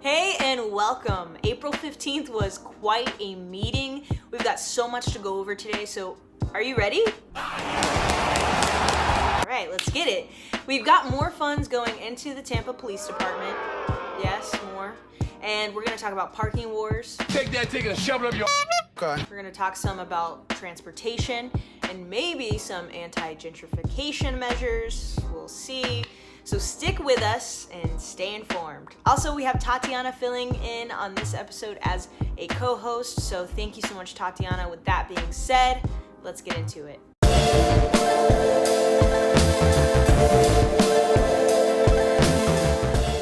Hey and welcome. April 15th was quite a meeting. We've got so much to go over today, so are you ready? All right, let's get it. We've got more funds going into the Tampa Police Department. Yes, more. And we're gonna talk about parking wars. Take that ticket and shove it up your Okay. We're gonna talk some about transportation and maybe some anti-gentrification measures. We'll see. So stick with us and stay informed. Also, we have Tatiana filling in on this episode as a co-host. So thank you so much, Tatiana. With that being said, let's get into it.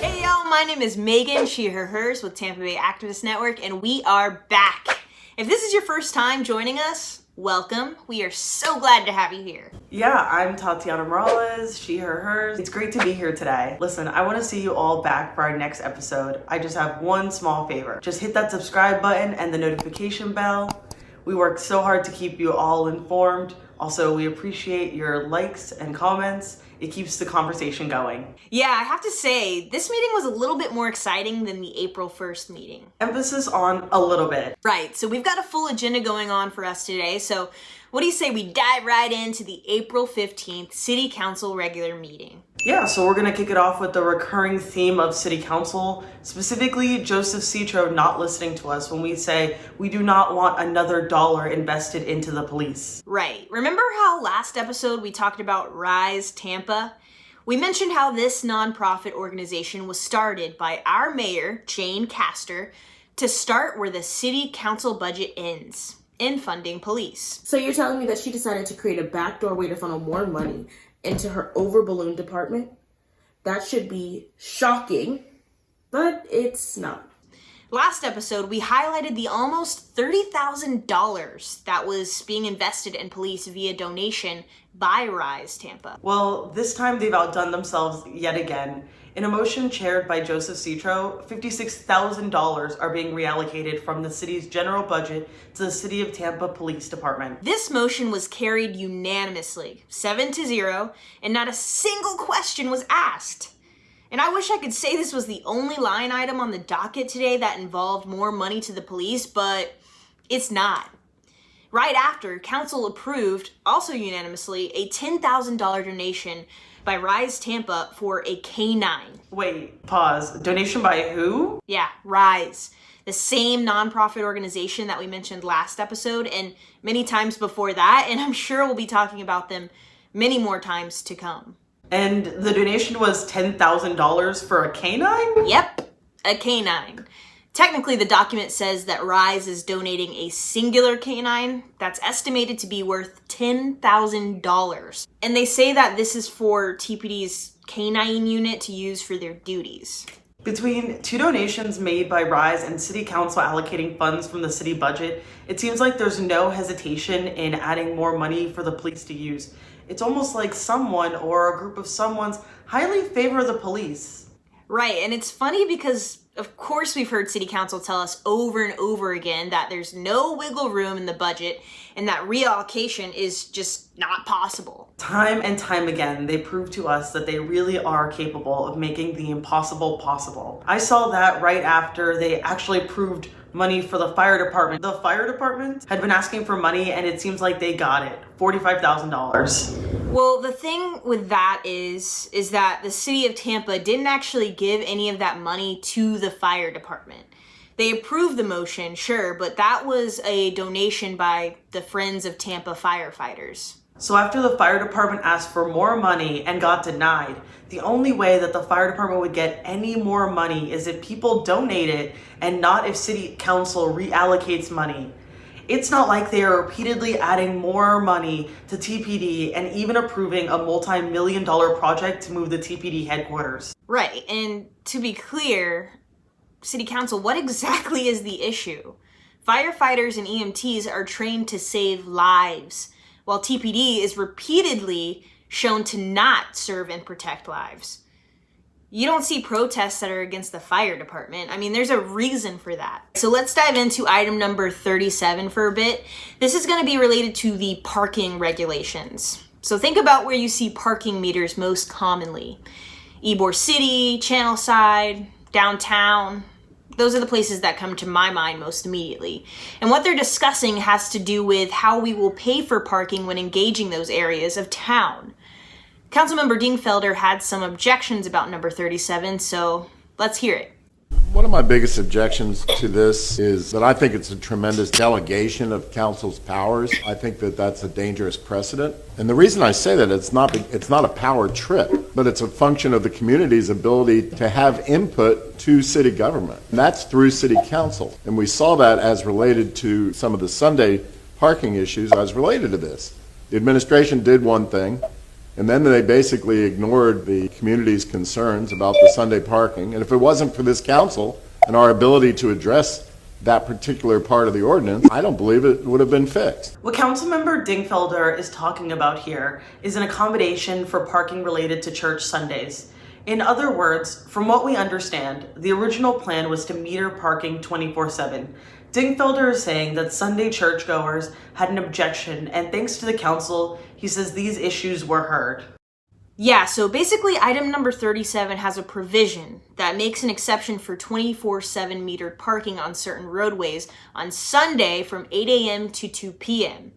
Hey y'all, my name is Megan, she, her, hers with Tampa Bay Activist Network, and we are back. If this is your first time joining us, welcome. We are so glad to have you here. Yeah, I'm Tatiana Morales, she, her, hers. It's great to be here today. Listen, I want to see you all back for our next episode. I just have one small favor. Just hit that subscribe button and the notification bell. We work so hard to keep you all informed. Also, we appreciate your likes and comments. It keeps the conversation going. Yeah, I have to say, this meeting was a little bit more exciting than the April 1st meeting. Emphasis on a little bit. Right, so we've got a full agenda going on for us today. So what do you say we dive right into the April 15th City Council regular meeting? Yeah, so we're gonna kick it off with the recurring theme of City Council, specifically Joseph Citro not listening to us when we say we do not want another dollar invested into the police. Right. Remember how last episode we talked about Rise Tampa? We mentioned how this nonprofit organization was started by our mayor, Jane Castor, to start where the City Council budget ends, in funding police. So you're telling me that she decided to create a backdoor way to funnel more money into her over-ballooned department? That should be shocking, but it's not. Last episode, we highlighted the almost $30,000 that was being invested in police via donation by Rise Tampa. Well, this time they've outdone themselves yet again. In a motion chaired by Joseph Citro, $56,000 are being reallocated from the city's general budget to the City of Tampa Police Department. This motion was carried unanimously, 7-0, and not a single question was asked. And I wish I could say this was the only line item on the docket today that involved more money to the police, but it's not. Right after, council approved, also unanimously, a $10,000 donation by Rise Tampa for a canine. Wait, pause. Donation by who? Yeah, Rise. The same nonprofit organization that we mentioned last episode and many times before that, and I'm sure we'll be talking about them many more times to come. And the donation was $10,000 for a canine? Yep, a canine. Technically, the document says that Rise is donating a singular canine that's estimated to be worth $10,000. And they say that this is for TPD's canine unit to use for their duties. Between two donations made by Rise and City Council allocating funds from the city budget, it seems like there's no hesitation in adding more money for the police to use. It's almost like someone or a group of someone's highly favor the police. Right, and it's funny because of course we've heard City Council tell us over and over again that there's no wiggle room in the budget and that reallocation is just not possible. Time and time again, they prove to us that they really are capable of making the impossible possible. I saw that right after they actually approved money for the fire department. The fire department had been asking for money and it seems like they got it, $45,000. Well, the thing with that is that the city of Tampa didn't actually give any of that money to the fire department. They approved the motion, sure, but that was a donation by the Friends of Tampa firefighters. So after the fire department asked for more money and got denied, the only way that the fire department would get any more money is if people donate it and not if city council reallocates money. It's not like they are repeatedly adding more money to TPD and even approving a multi-million-dollar project to move the TPD headquarters. Right, and to be clear, City Council, what exactly is the issue? Firefighters and EMTs are trained to save lives, while TPD is repeatedly shown to not serve and protect lives. You don't see protests that are against the fire department. I mean, there's a reason for that. So let's dive into item number 37 for a bit. This is going to be related to the parking regulations. So think about where you see parking meters most commonly. Ybor City, Channelside, downtown, Those are the places that come to my mind most immediately. And what they're discussing has to do with how we will pay for parking when engaging those areas of town. Councilmember Dingfelder had some objections about number 37, so let's hear it. One of my biggest objections to this is that I think it's a tremendous delegation of council's powers. I think that that's a dangerous precedent. And the reason I say that, it's not a power trip, but it's a function of the community's ability to have input to city government. And that's through city council. And we saw that as related to some of the Sunday parking issues as related to this. The administration did one thing, and then they basically ignored the community's concerns about the Sunday parking. And if it wasn't for this council and our ability to address that particular part of the ordinance, I don't believe it would have been fixed. What Councilmember Dingfelder is talking about here is an accommodation for parking related to church Sundays. In other words, from what we understand, the original plan was to meter parking 24/7. Dingfelder is saying that Sunday churchgoers had an objection, and thanks to the council, he says these issues were heard. Yeah, so basically item number 37 has a provision that makes an exception for 24/7 metered parking on certain roadways on Sunday from 8 a.m. to 2 p.m.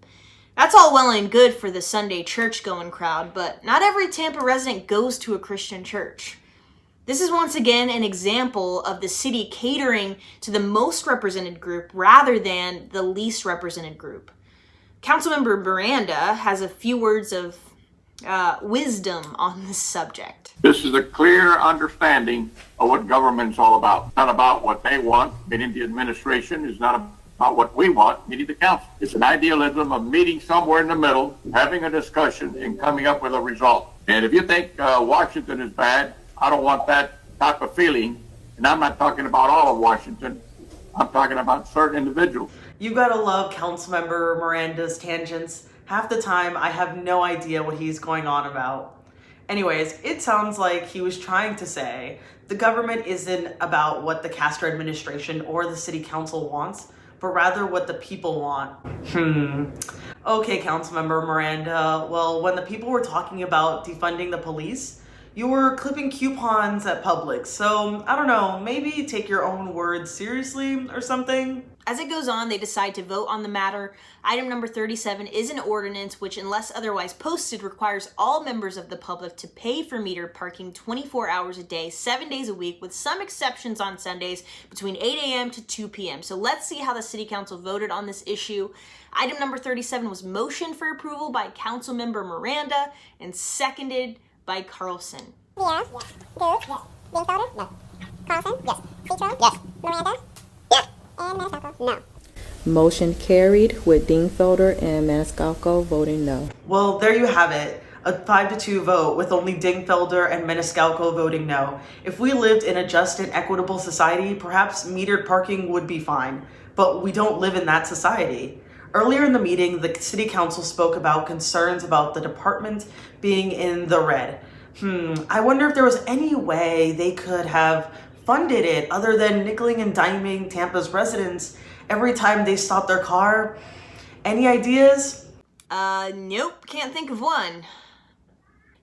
That's all well and good for the Sunday church-going crowd, but not every Tampa resident goes to a Christian church. This is once again an example of the city catering to the most represented group rather than the least represented group. Councilmember Miranda has a few words of wisdom on this subject. This is a clear understanding of what government's all about. Not about what they want, meaning the administration. It's not about what we want, meaning the council. It's an idealism of meeting somewhere in the middle, having a discussion, and coming up with a result. And if you think Washington is bad, I don't want that type of feeling. And I'm not talking about all of Washington. I'm talking about certain individuals. You gotta love Councilmember Miranda's tangents. Half the time, I have no idea what he's going on about. Anyways, it sounds like he was trying to say the government isn't about what the Castro administration or the city council wants, but rather what the people want. Okay, Councilmember Miranda. Well, when the people were talking about defunding the police, you were clipping coupons at Publix. So, I don't know, maybe take your own words seriously or something? As it goes on, they decide to vote on the matter. Item number 37 is an ordinance which, unless otherwise posted, requires all members of the public to pay for metered parking 24 hours a day, 7 days a week, with some exceptions on Sundays between 8 a.m. to 2 p.m. So let's see how the city council voted on this issue. Item number 37 was motioned for approval by Councilmember Miranda and seconded by Carlson. Yeah. Yes. Goose. Yes. Dingfelder? No. Carlson? Yes. Petro? Yes. Miranda? Yes. And Maniscalco? No. Motion carried with Dingfelder and Maniscalco voting no. Well, there you have it. A 5-2 vote with only Dingfelder and Maniscalco voting no. If we lived in a just and equitable society, perhaps metered parking would be fine. But we don't live in that society. Earlier in the meeting, the city council spoke about concerns about the department being in the red. I wonder if there was any way they could have funded it other than nickeling and diming Tampa's residents every time they stop their car. Any ideas? Nope, can't think of one.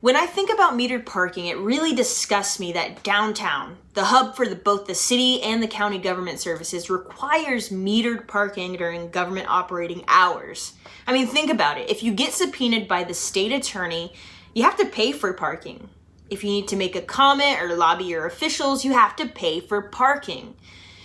When I think about metered parking, it really disgusts me that downtown, the hub for both the city and the county government services, requires metered parking during government operating hours. I mean, think about it. If you get subpoenaed by the state attorney, you have to pay for parking. If you need to make a comment or lobby your officials, you have to pay for parking.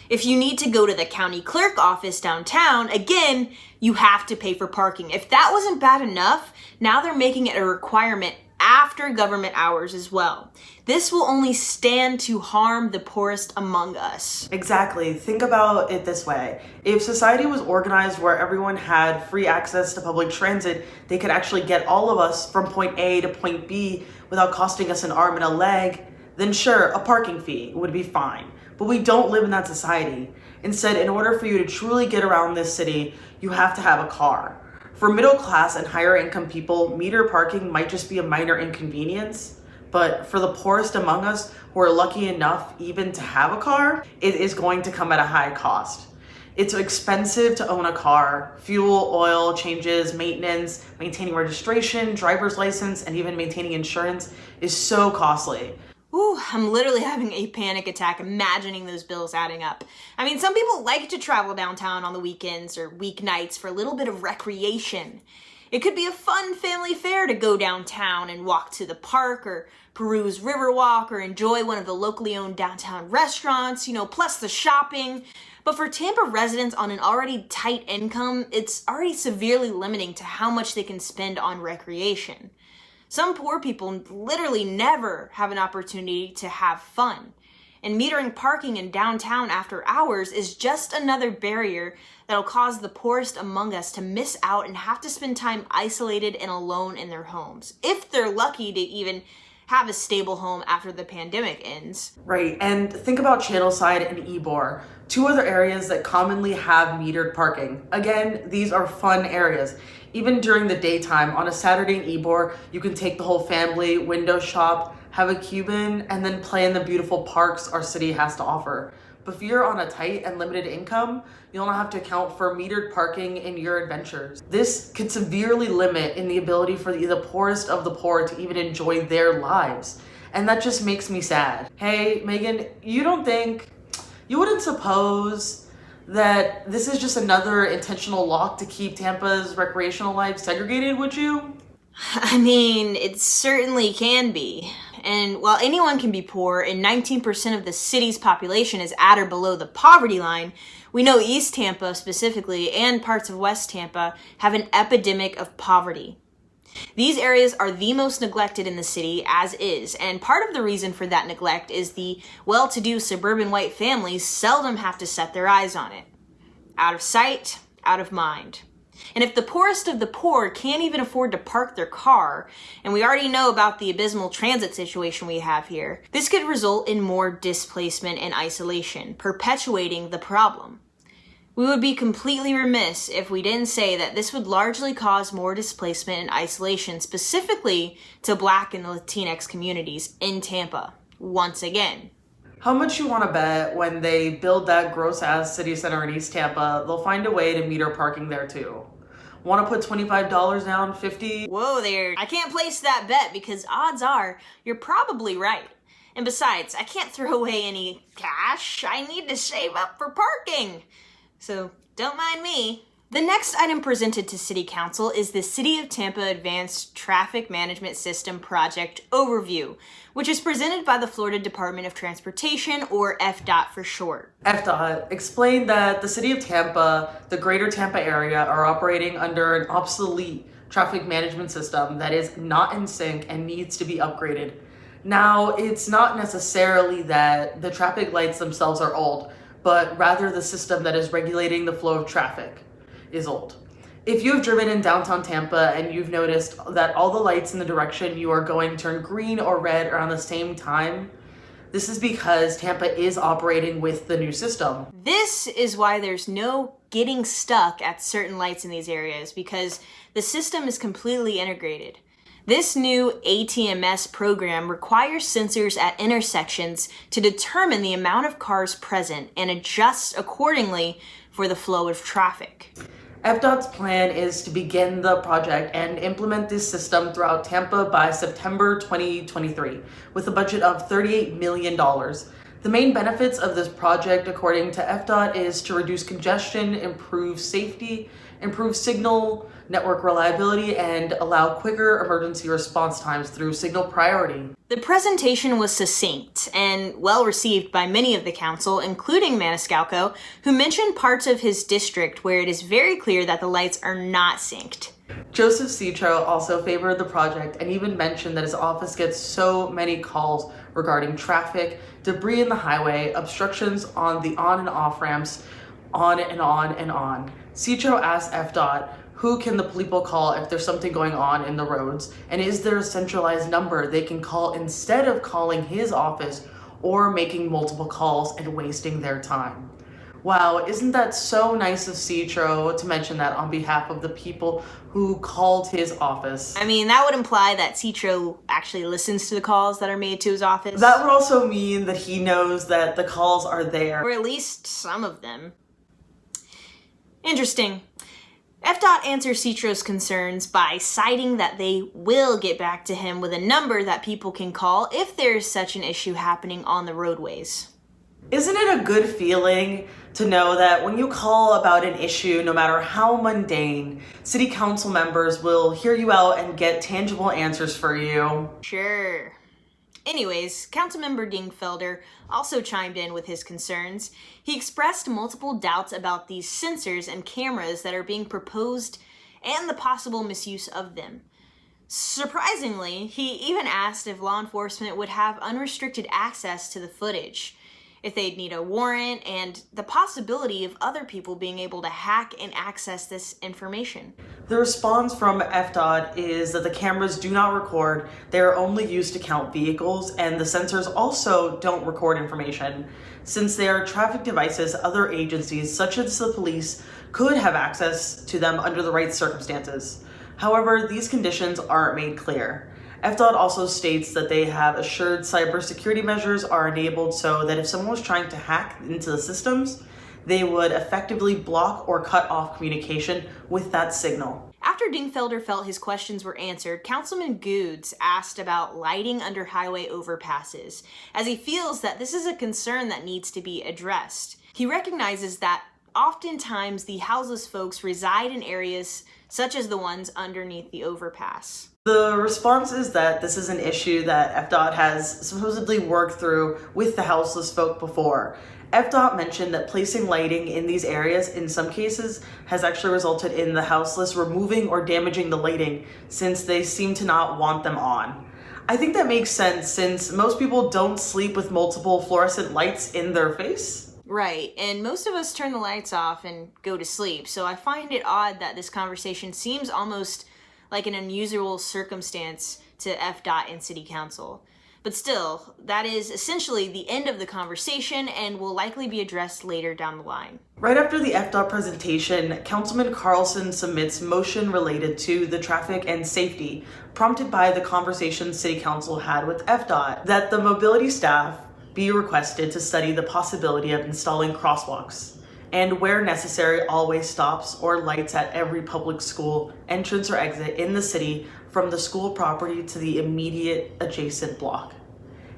If you need to go to the county clerk office downtown, again, you have to pay for parking. If that wasn't bad enough, now they're making it a requirement after government hours as well. This will only stand to harm the poorest among us. Exactly. Think about it this way. If society was organized where everyone had free access to public transit, they could actually get all of us from point A to point B without costing us an arm and a leg, then sure, a parking fee would be fine. But we don't live in that society. Instead, in order for you to truly get around this city, you have to have a car. For middle class and higher income people, meter parking might just be a minor inconvenience, but for the poorest among us who are lucky enough even to have a car, it is going to come at a high cost. It's expensive to own a car. Fuel, oil, changes, maintenance, maintaining registration, driver's license, and even maintaining insurance is so costly. Ooh, I'm literally having a panic attack imagining those bills adding up. I mean, some people like to travel downtown on the weekends or weeknights for a little bit of recreation. It could be a fun family fare to go downtown and walk to the park or peruse Riverwalk or enjoy one of the locally owned downtown restaurants, plus the shopping. But for Tampa residents on an already tight income, it's already severely limiting to how much they can spend on recreation. Some poor people literally never have an opportunity to have fun. And metering parking in downtown after hours is just another barrier that'll cause the poorest among us to miss out and have to spend time isolated and alone in their homes, if they're lucky to even have a stable home after the pandemic ends. Right, and think about Channelside and Ybor, two other areas that commonly have metered parking. Again, these are fun areas. Even during the daytime, on a Saturday in Ybor, you can take the whole family, window shop, have a Cuban, and then play in the beautiful parks our city has to offer. But if you're on a tight and limited income, you'll not have to account for metered parking in your adventures. This could severely limit in the ability for the poorest of the poor to even enjoy their lives. And that just makes me sad. Hey, Megan, you wouldn't suppose that this is just another intentional lock to keep Tampa's recreational life segregated, would you? I mean, it certainly can be. And while anyone can be poor, and 19% of the city's population is at or below the poverty line, we know East Tampa specifically, and parts of West Tampa, have an epidemic of poverty. These areas are the most neglected in the city as is, and part of the reason for that neglect is the well-to-do suburban white families seldom have to set their eyes on it. Out of sight, out of mind. And if the poorest of the poor can't even afford to park their car, and we already know about the abysmal transit situation we have here, this could result in more displacement and isolation, perpetuating the problem. We would be completely remiss if we didn't say that this would largely cause more displacement and isolation, specifically to Black and Latinx communities in Tampa, once again. How much you want to bet when they build that gross-ass city center in East Tampa, they'll find a way to meter parking there too? Want to put $25 down, $50? Whoa there, I can't place that bet because odds are you're probably right. And besides, I can't throw away any cash. I need to save up for parking. So don't mind me. The next item presented to City Council is the City of Tampa Advanced Traffic Management System Project Overview, which is presented by the Florida Department of Transportation, or FDOT for short. FDOT explained that the City of Tampa, the greater Tampa area, are operating under an obsolete traffic management system that is not in sync and needs to be upgraded. Now, it's not necessarily that the traffic lights themselves are old, but rather the system that is regulating the flow of traffic is old. If you've driven in downtown Tampa and you've noticed that all the lights in the direction you are going turn green or red around the same time, this is because Tampa is operating with the new system. This is why there's no getting stuck at certain lights in these areas, because the system is completely integrated. This new ATMS program requires sensors at intersections to determine the amount of cars present and adjust accordingly for the flow of traffic. FDOT's plan is to begin the project and implement this system throughout Tampa by September 2023 with a budget of $38 million. The main benefits of this project, according to FDOT, is to reduce congestion, improve safety, improve signal network reliability, and allow quicker emergency response times through signal priority. The presentation was succinct and well received by many of the council, including Maniscalco, who mentioned parts of his district where it is very clear that the lights are not synced. Joseph Citro also favored the project and even mentioned that his office gets so many calls regarding traffic, debris in the highway, obstructions on the on and off ramps, on and on and on. Citro asked FDOT, who can the people call if there's something going on in the roads? And is there a centralized number they can call instead of calling his office or making multiple calls and wasting their time? Wow, isn't that so nice of Citro to mention that on behalf of the people who called his office? I mean, that would imply that Citro actually listens to the calls that are made to his office. That would also mean that he knows that the calls are there. Or at least some of them. Interesting. FDOT answers Citro's concerns by citing that they will get back to him with a number that people can call if there's such an issue happening on the roadways. Isn't it a good feeling to know that when you call about an issue, no matter how mundane, city council members will hear you out and get tangible answers for you? Sure. Anyways, Councilmember Dingfelder also chimed in with his concerns. He expressed multiple doubts about these sensors and cameras that are being proposed and the possible misuse of them. Surprisingly, he even asked if law enforcement would have unrestricted access to the footage, if they'd need a warrant, and the possibility of other people being able to hack and access this information. The response from FDOT is that the cameras do not record, they are only used to count vehicles, and the sensors also don't record information. Since they are traffic devices, other agencies, such as the police, could have access to them under the right circumstances. However, these conditions aren't made clear. FDOT also states that they have assured cybersecurity measures are enabled so that if someone was trying to hack into the systems, they would effectively block or cut off communication with that signal. After Dingfelder felt his questions were answered, Councilman Goods asked about lighting under highway overpasses, as he feels that this is a concern that needs to be addressed. He recognizes that oftentimes the houseless folks reside in areas such as the ones underneath the overpass. The response is that this is an issue that FDOT has supposedly worked through with the houseless folk before. FDOT mentioned that placing lighting in these areas in some cases has actually resulted in the houseless removing or damaging the lighting since they seem to not want them on. I think that makes sense since most people don't sleep with multiple fluorescent lights in their face. Right, and most of us turn the lights off and go to sleep, so I find it odd that this conversation seems almost like an unusual circumstance to FDOT and City Council. But still, that is essentially the end of the conversation and will likely be addressed later down the line. Right after the FDOT presentation, Councilman Carlson submits motion related to the traffic and safety, prompted by the conversation City Council had with FDOT, that the mobility staff be requested to study the possibility of installing crosswalks, and where necessary, always stops or lights at every public school entrance or exit in the city from the school property to the immediate adjacent block.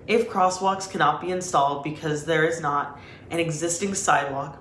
If crosswalks cannot be installed because there is not an existing sidewalk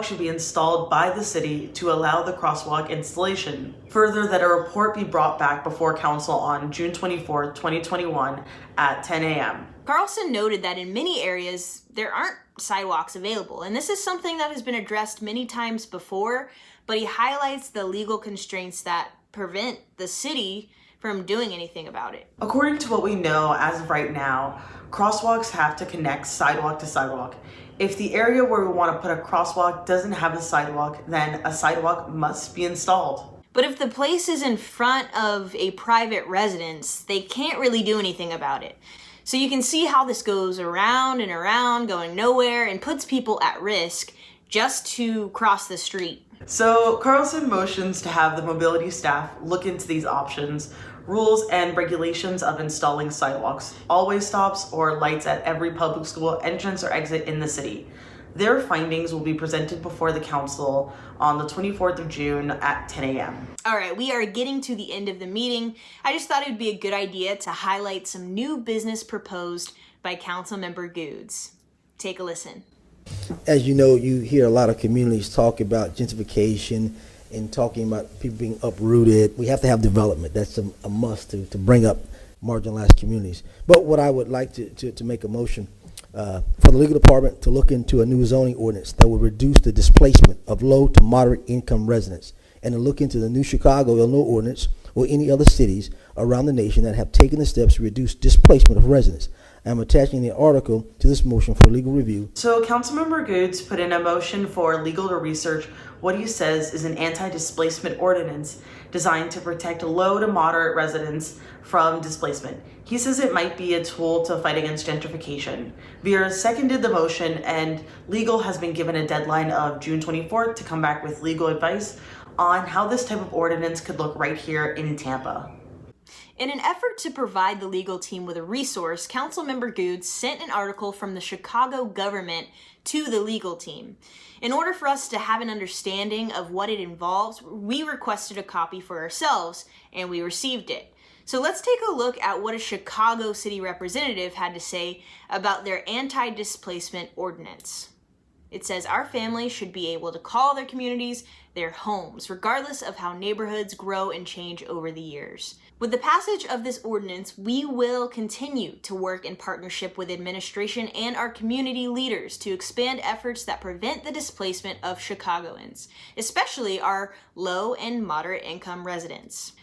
should be installed by the city to allow the crosswalk installation. Further, that a report be brought back before council on June 24th, 2021 at 10 a.m. Carlson noted that in many areas there aren't sidewalks available, and this is something that has been addressed many times before, but he highlights the legal constraints that prevent the city from doing anything about it. According to what we know as of right now, crosswalks have to connect sidewalk to sidewalk. If the area where we want to put a crosswalk doesn't have a sidewalk, then a sidewalk must be installed. But if the place is in front of a private residence, they can't really do anything about it. So you can see how this goes around and around, going nowhere, and puts people at risk just to cross the street. So Carlson motions to have the mobility staff look into these options, rules and regulations of installing sidewalks, always stops, or lights at every public school entrance or exit in the city. Their findings will be presented before the council on the 24th of June at 10 a.m. All right, we are getting to the end of the meeting. I just thought it would be a good idea to highlight some new business proposed by Councilmember Goods. Take a listen. As you know, you hear a lot of communities talk about gentrification and talking about people being uprooted. We have to have development. That's a must to bring up marginalized communities. But what I would like to make a motion for the legal department to look into a new zoning ordinance that will reduce the displacement of low to moderate income residents, and to look into the new Chicago, Illinois ordinance or any other cities around the nation that have taken the steps to reduce displacement of residents. I'm attaching the article to this motion for legal review. So Councilmember Goods put in a motion for legal to research what he says is an anti-displacement ordinance designed to protect low to moderate residents from displacement. He says it might be a tool to fight against gentrification. Vera seconded the motion, and legal has been given a deadline of June 24th to come back with legal advice on how this type of ordinance could look right here in Tampa. In an effort to provide the legal team with a resource, Councilmember Goods sent an article from the Chicago government to the legal team. In order for us to have an understanding of what it involves, we requested a copy for ourselves, and we received it. So let's take a look at what a Chicago city representative had to say about their anti-displacement ordinance. It says, our families should be able to call their communities their homes, regardless of how neighborhoods grow and change over the years. With the passage of this ordinance, we will continue to work in partnership with administration and our community leaders to expand efforts that prevent the displacement of Chicagoans, especially our low and moderate income residents.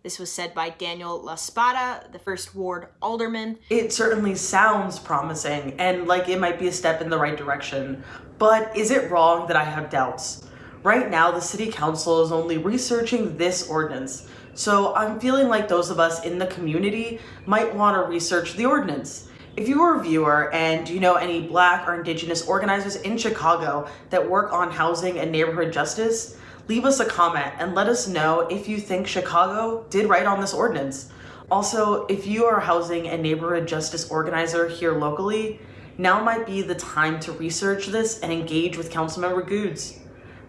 This was said by Daniel La Spada, the First Ward Alderman. It certainly sounds promising and like it might be a step in the right direction, but is it wrong that I have doubts? Right now, the city council is only researching this ordinance, so I'm feeling like those of us in the community might want to research the ordinance. If you are a viewer and you know any Black or Indigenous organizers in Chicago that work on housing and neighborhood justice, leave us a comment and let us know if you think Chicago did right on this ordinance. Also, if you are a housing and neighborhood justice organizer here locally, now might be the time to research this and engage with Councilmember Goods.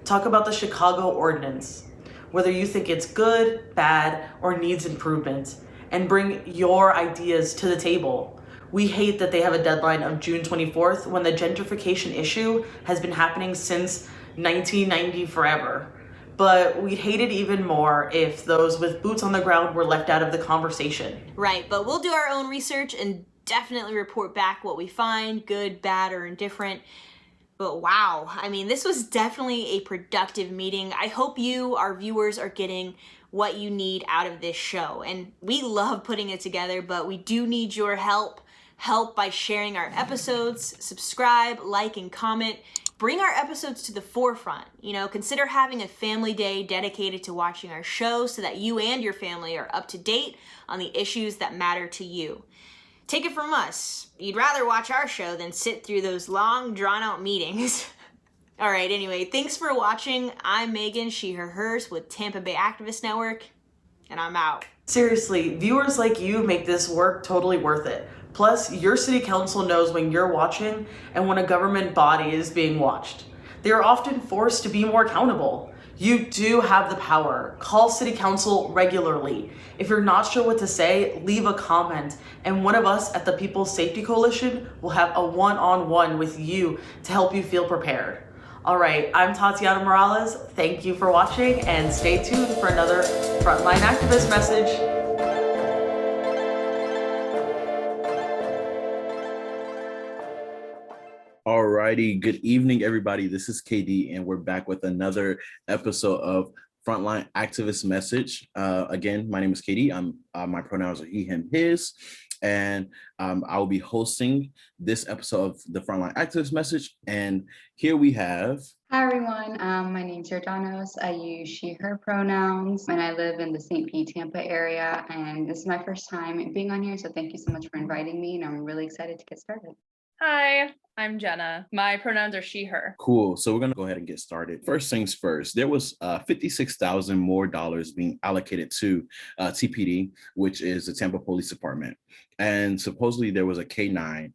Talk about the Chicago ordinance, whether you think it's good, bad, or needs improvement, and bring your ideas to the table. We hate that they have a deadline of June 24th when the gentrification issue has been happening since 1990 forever. But we'd hate it even more if those with boots on the ground were left out of the conversation. Right, but we'll do our own research and definitely report back what we find, good, bad, or indifferent. But wow, I mean, this was definitely a productive meeting. I hope you, our viewers, are getting what you need out of this show. And we love putting it together, but we do need your help. Help by sharing our episodes, subscribe, like, and comment. Bring our episodes to the forefront. Consider having a family day dedicated to watching our show so that you and your family are up to date on the issues that matter to you. Take it from us. You'd rather watch our show than sit through those long, drawn-out meetings. All right, anyway, thanks for watching. I'm Megan, she, her, hers, with Tampa Bay Activist Network, and I'm out. Seriously, viewers like you make this work totally worth it. Plus, your city council knows when you're watching and when a government body is being watched. They are often forced to be more accountable. You do have the power. Call city council regularly. If you're not sure what to say, leave a comment, and one of us at the People's Safety Coalition will have a one-on-one with you to help you feel prepared. All right, I'm Tatiana Morales. Thank you for watching, and stay tuned for another Frontline Activist message. Alrighty, good evening, everybody. This is KD, and we're back with another episode of Frontline Activist Message. Again, my name is KD. My pronouns are he, him, his, and I will be hosting this episode of the Frontline Activist Message. And here we have. Hi, everyone. My name's Jordanos. I use she, her pronouns, and I live in the St. Pete, Tampa area. And this is my first time being on here, so thank you so much for inviting me, and I'm really excited to get started. Hi, I'm Jenna. My pronouns are she, her. Cool. So we're going to go ahead and get started. First things first, there was $56,000 more being allocated to TPD, which is the Tampa Police Department. And supposedly there was a K-9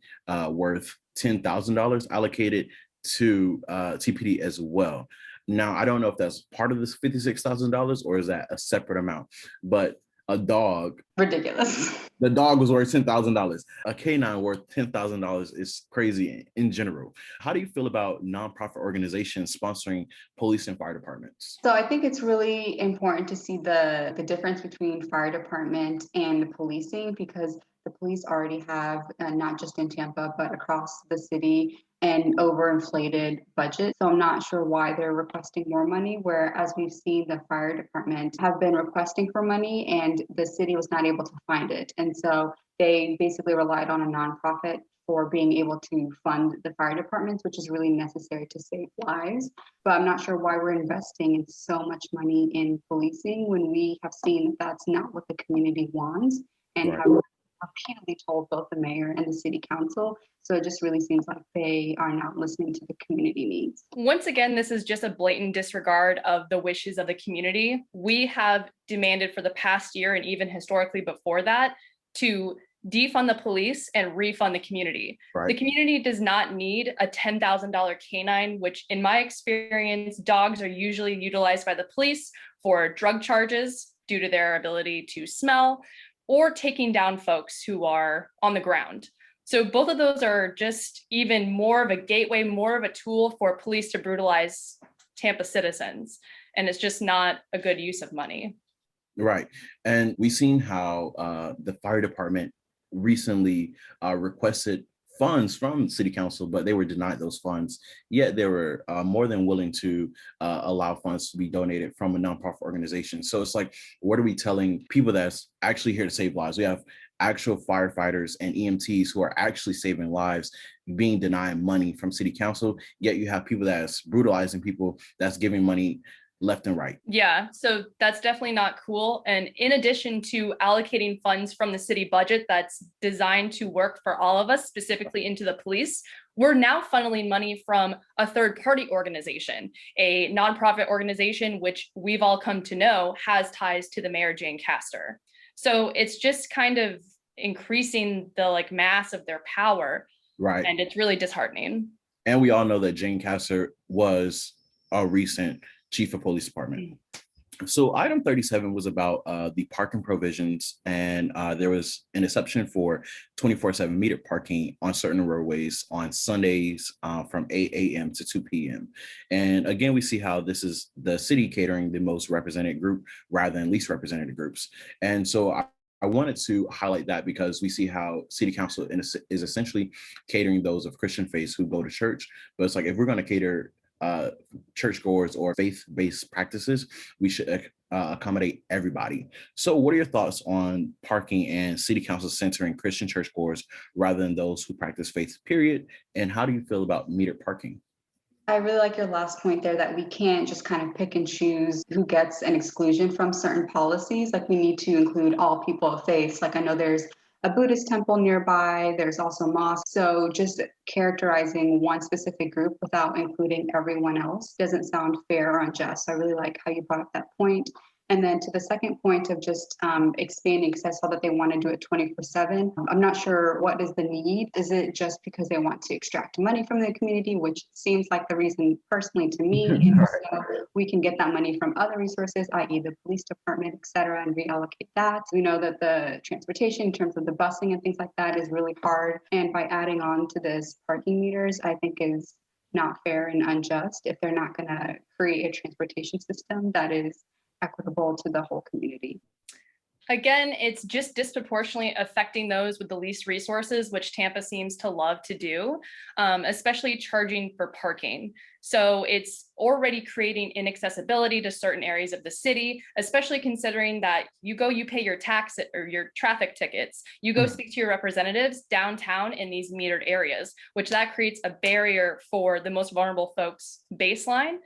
worth $10,000 allocated to TPD as well. Now, I don't know if that's part of this $56,000 or is that a separate amount, but a dog. Ridiculous. The dog was worth $10,000. A canine worth $10,000 is crazy in general. How do you feel about nonprofit organizations sponsoring police and fire departments? So I think it's really important to see the difference between fire department and policing, because the police already have, not just in Tampa, but across the city, an overinflated budget. So I'm not sure why they're requesting more money, whereas we've seen the fire department have been requesting for money and the city was not able to find it. And so they basically relied on a nonprofit for being able to fund the fire departments, which is really necessary to save lives. But I'm not sure why we're investing in so much money in policing when we have seen that that's not what the community wants and right. have repeatedly told both the mayor and the city council. So it just really seems like they are not listening to the community needs. Once again, this is just a blatant disregard of the wishes of the community. We have demanded for the past year and even historically before that to defund the police and refund the community. Right. The community does not need a $10,000 canine, which in my experience, dogs are usually utilized by the police for drug charges due to their ability to smell or taking down folks who are on the ground. So both of those are just even more of a gateway, more of a tool for police to brutalize Tampa citizens. And it's just not a good use of money. Right. And we've seen how the fire department recently requested funds from city council, but they were denied those funds. Yet they were more than willing to allow funds to be donated from a nonprofit organization. So it's like, what are we telling people that's actually here to save lives? We have actual firefighters and EMTs who are actually saving lives being denied money from city council. Yet you have people that's brutalizing people, that's giving money left and right. Yeah, so that's definitely not cool. And in addition to allocating funds from the city budget that's designed to work for all of us, specifically into the police, we're now funneling money from a third-party organization, a nonprofit organization, which we've all come to know has ties to the Mayor Jane Castor. So it's just kind of increasing the mass of their power. Right. And it's really disheartening. And we all know that Jane Castor was a recent chief of police department. So item 37 was about the parking provisions, and there was an exception for 24/7 metered parking on certain roadways on Sundays from 8 a.m. to 2 p.m. And again, we see how this is the city catering the most represented group rather than least represented groups. And so I wanted to highlight that because we see how city council is essentially catering those of Christian faith who go to church. But it's like, if we're going to cater churchgoers or faith-based practices, we should accommodate everybody. So what are your thoughts on parking and city council centering Christian churchgoers rather than those who practice faith, period? And how do you feel about metered parking? I really like your last point there, that we can't just kind of pick and choose who gets an exclusion from certain policies. Like, we need to include all people of faith. Like, I know there's a Buddhist temple nearby, there's also mosques. So just characterizing one specific group without including everyone else doesn't sound fair or unjust. So I really like how you brought up that point. And then to the second point of just expanding, because I saw that they want to do it 24/7. I'm not sure what is the need. Is it just because they want to extract money from the community, which seems like the reason personally to me, and so we can get that money from other resources, i.e. the police department, et cetera, and reallocate that. We know that the transportation in terms of the busing and things like that is really hard. And by adding on to this parking meters, I think is not fair and unjust if they're not going to create a transportation system that is equitable to the whole community. Again, it's just disproportionately affecting those with the least resources, which Tampa seems to love to do, especially charging for parking. So it's already creating inaccessibility to certain areas of the city, especially considering that you pay your tax or your traffic tickets, you go speak to your representatives downtown in these metered areas, which that creates a barrier for the most vulnerable folks baseline.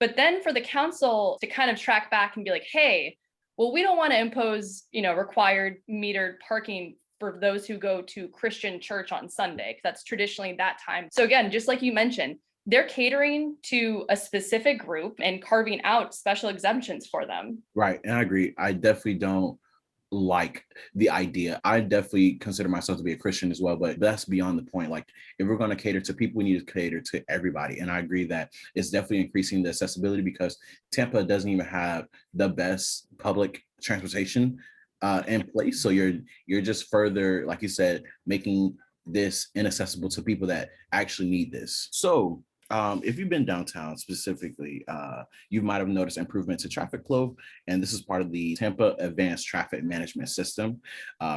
But then for the council to kind of track back and be like, hey, well, we don't want to impose, required metered parking for those who go to Christian church on Sunday, because that's traditionally that time. So again, just like you mentioned, they're catering to a specific group and carving out special exemptions for them. Right. And I agree. I definitely don't like the idea. I definitely consider myself to be a Christian as well, but that's beyond the point. Like, if we're going to cater to people, we need to cater to everybody. And I agree that it's definitely increasing the accessibility, because Tampa doesn't even have the best public transportation in place. So you're just further, like you said, making this inaccessible to people that actually need this. So if you've been downtown specifically, you might have noticed improvement to traffic flow. And this is part of the Tampa Advanced Traffic Management System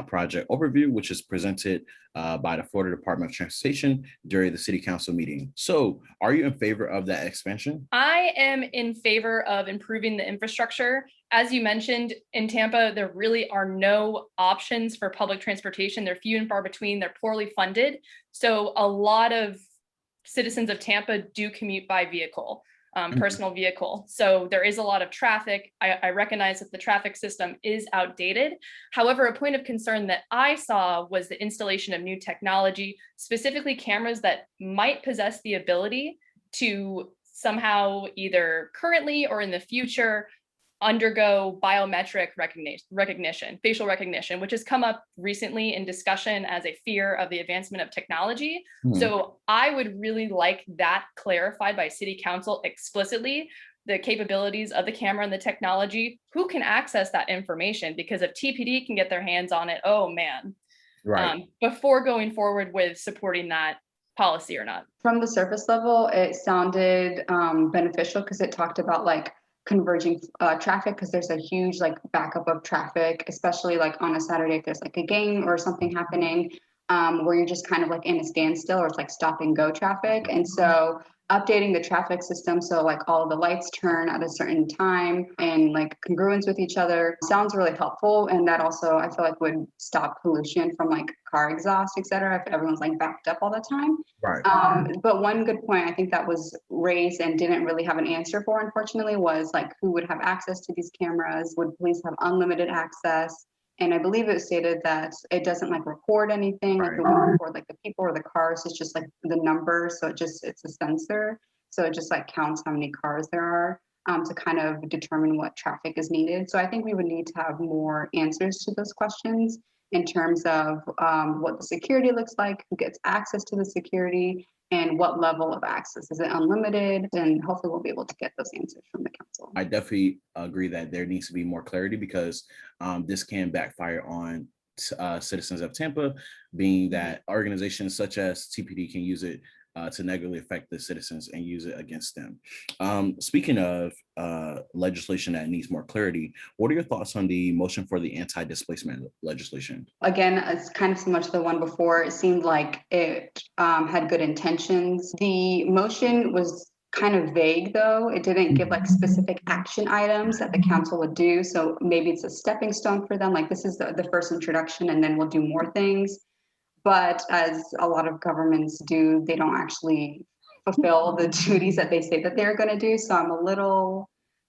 project overview, which is presented by the Florida Department of Transportation during the City Council meeting. So are you in favor of that expansion? I am in favor of improving the infrastructure. As you mentioned, in Tampa, there really are no options for public transportation. They're few and far between. They're poorly funded. So a lot of citizens of Tampa do commute by vehicle. personal vehicle. So there is a lot of traffic. I recognize that the traffic system is outdated. However, a point of concern that I saw was the installation of new technology, specifically cameras that might possess the ability to somehow either currently or in the future undergo biometric recognition, facial recognition, which has come up recently in discussion as a fear of the advancement of technology. So I would really like that clarified by City Council explicitly, the capabilities of the camera and the technology, who can access that information, because if TPD can get their hands on it, oh man, before going forward with supporting that policy or not. From the surface level, it sounded beneficial because it talked about like converging traffic, because there's a huge like backup of traffic, especially like on a Saturday if there's like a gang or something happening, where you're just kind of like in a standstill, or it's like stop and go traffic. And so updating the traffic system so like all of the lights turn at a certain time and like congruence with each other sounds really helpful. And that also I feel like would stop pollution from like car exhaust, etc., if everyone's like backed up all the time. But one good point I think that was raised and didn't really have an answer for, unfortunately, was like who would have access to these cameras? Would police have unlimited access? And I believe it stated that it doesn't like record anything, like it won't record like the people or the cars. It's just like the numbers. So it's a sensor. So it just like counts how many cars there are to kind of determine what traffic is needed. So I think we would need to have more answers to those questions in terms of what the security looks like, who gets access to the security, and what level of access. Is it unlimited? And hopefully we'll be able to get those answers from the council. I definitely agree that there needs to be more clarity, because this can backfire on citizens of Tampa, being that organizations such as TPD can use it to negatively affect the citizens and use it against them. Speaking of legislation that needs more clarity, what are your thoughts on the motion for the anti-displacement legislation? Again, it's kind of similar to the one before. It seemed like it had good intentions. The motion was kind of vague, though. It didn't give like specific action items that the council would do. So maybe it's a stepping stone for them. Like this is the first introduction, and then we'll do more things. But as a lot of governments do, they don't actually fulfill the duties that they say that they're going to do. So I'm a little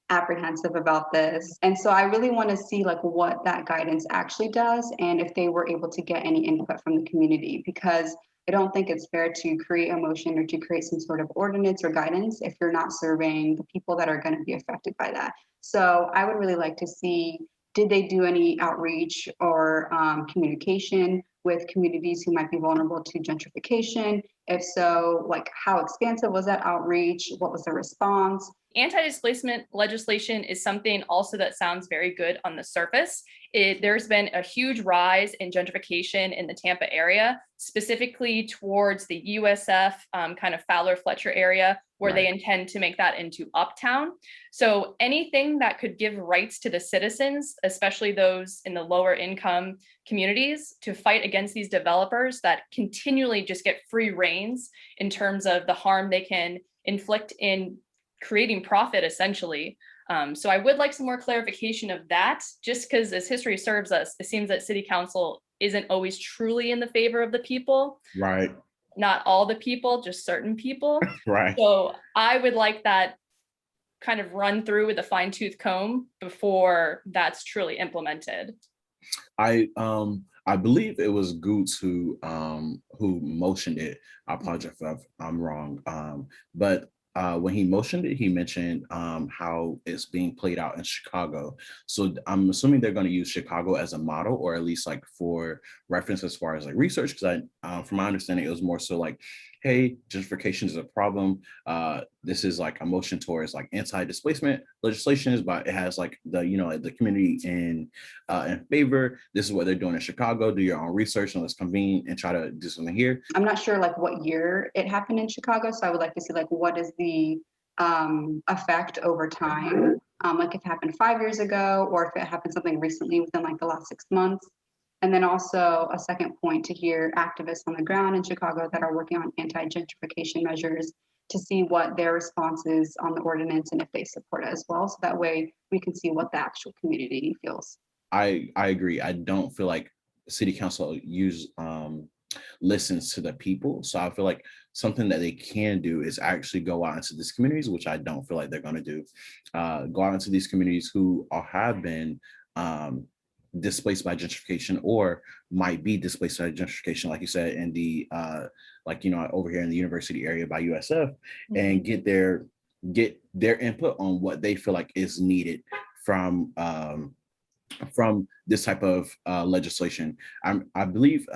apprehensive about this. And so I really want to see like what that guidance actually does, and if they were able to get any input from the community, because I don't think it's fair to create a motion or to create some sort of ordinance or guidance if you're not surveying the people that are going to be affected by that. So I would really like to see, did they do any outreach or communication with communities who might be vulnerable to gentrification? If so, like how expansive was that outreach? What was the response? Anti-displacement legislation is something also that sounds very good on the surface. There's been a huge rise in gentrification in the Tampa area, specifically towards the USF kind of Fowler-Fletcher area, where they intend to make that into Uptown. So anything that could give rights to the citizens, especially those in the lower income communities, to fight against these developers that continually just get free reins in terms of the harm they can inflict in creating profit, essentially. So I would like some more clarification of that, just because as history serves us, it seems that city council isn't always truly in the favor of the people. Right. Not all the people, just certain people. Right. So I would like that kind of run through with a fine-tooth comb before that's truly implemented. I believe it was Goots who motioned it. I apologize if I'm wrong. But when he motioned it, he mentioned how it's being played out in Chicago. So I'm assuming they're going to use Chicago as a model, or at least like for reference as far as like research. Because from my understanding, it was more so like, hey, gentrification is a problem. This is like a motion towards like anti-displacement legislation, but it has like the community in favor. This is what they're doing in Chicago. Do your own research and let's convene and try to do something here. I'm not sure like what year it happened in Chicago, so I would like to see like what is the effect over time, like if it happened 5 years ago, or if it happened something recently within like the last 6 months. And then also a second point, to hear activists on the ground in Chicago that are working on anti-gentrification measures to see what their response is on the ordinance and if they support it as well. So that way we can see what the actual community feels. I agree. I don't feel like city council listens to the people. So I feel like something that they can do is actually go out into these communities, which I don't feel like they're going to do. Go out into these communities who have been displaced by gentrification or might be displaced by gentrification, like you said, in the over here in the university area by USF, and get their input on what they feel like is needed from this type of legislation. I believe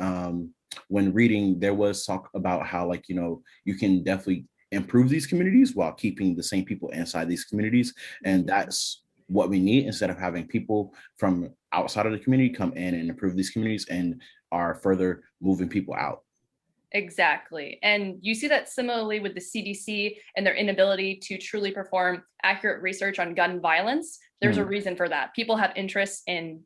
when reading, there was talk about how you can definitely improve these communities while keeping the same people inside these communities, and that's what we need, instead of having people from outside of the community come in and improve these communities and are further moving people out. Exactly. And you see that similarly with the CDC and their inability to truly perform accurate research on gun violence. There's a reason for that. People have interest in,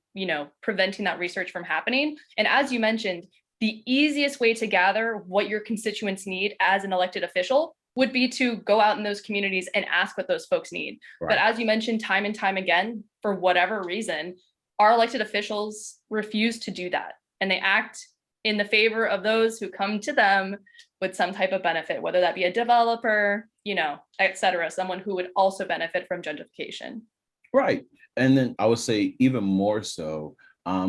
preventing that research from happening. And as you mentioned, the easiest way to gather what your constituents need as an elected official would be to go out in those communities and ask what those folks need. Right. But as you mentioned, time and time again, for whatever reason, our elected officials refuse to do that. And they act in the favor of those who come to them with some type of benefit, whether that be a developer, et cetera, someone who would also benefit from gentrification. Right. And then I would say even more so,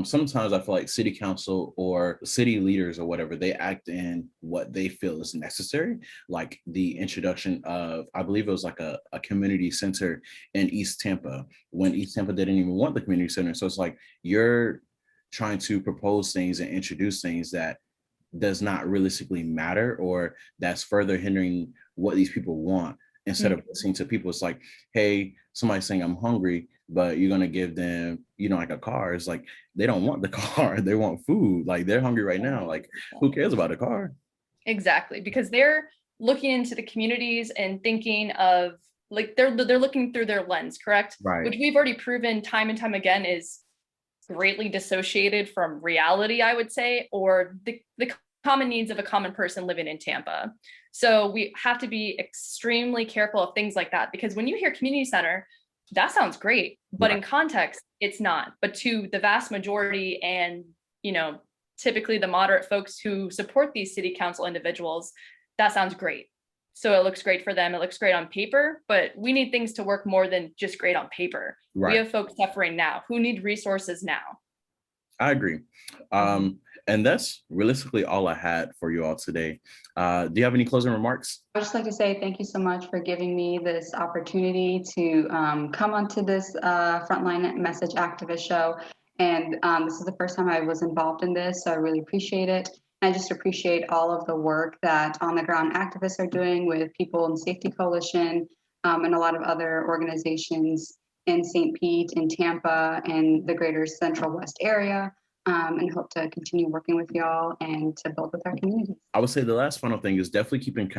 sometimes I feel like city council or city leaders or whatever, they act in what they feel is necessary. Like the introduction of, I believe it was like a community center in East Tampa, when East Tampa didn't even want the community center. So it's like you're trying to propose things and introduce things that does not realistically matter, or that's further hindering what these people want. Instead of listening to people, it's like, hey, somebody's saying I'm hungry, but you're going to give them, like a car. It's like, they don't want the car. They want food. Like, they're hungry right now. Like, who cares about a car? Exactly. Because they're looking into the communities and thinking of, like, they're looking through their lens, correct? Right. Which we've already proven time and time again is greatly dissociated from reality, I would say, or the common needs of a common person living in Tampa. So we have to be extremely careful of things like that, because when you hear community center, that sounds great, but in context, it's not. But to the vast majority and, typically the moderate folks who support these city council individuals, that sounds great. So it looks great for them. It looks great on paper, but we need things to work more than just great on paper. Right. We have folks suffering now who need resources now. I agree. And that's realistically all I had for you all today. Do you have any closing remarks? I'd just like to say thank you so much for giving me this opportunity to come onto this Frontline Message Activist show. And this is the first time I was involved in this, so I really appreciate it. I just appreciate all of the work that on the ground activists are doing with People in Safety Coalition and a lot of other organizations in St. Pete, in Tampa, and the greater Central West area, and hope to continue working with y'all and to build with our community. I would say the last final thing is definitely keep in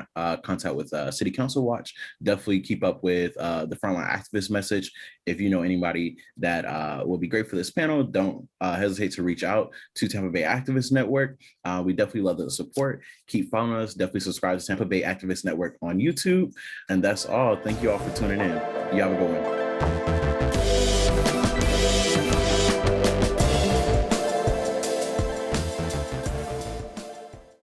contact with City Council Watch. Definitely keep up with the Frontline Activist message. If you know anybody that will be great for this panel, don't hesitate to reach out to Tampa Bay Activist Network. We definitely love the support. Keep following us. Definitely subscribe to Tampa Bay Activist Network on YouTube. And that's all. Thank you all for tuning in. You have a good one.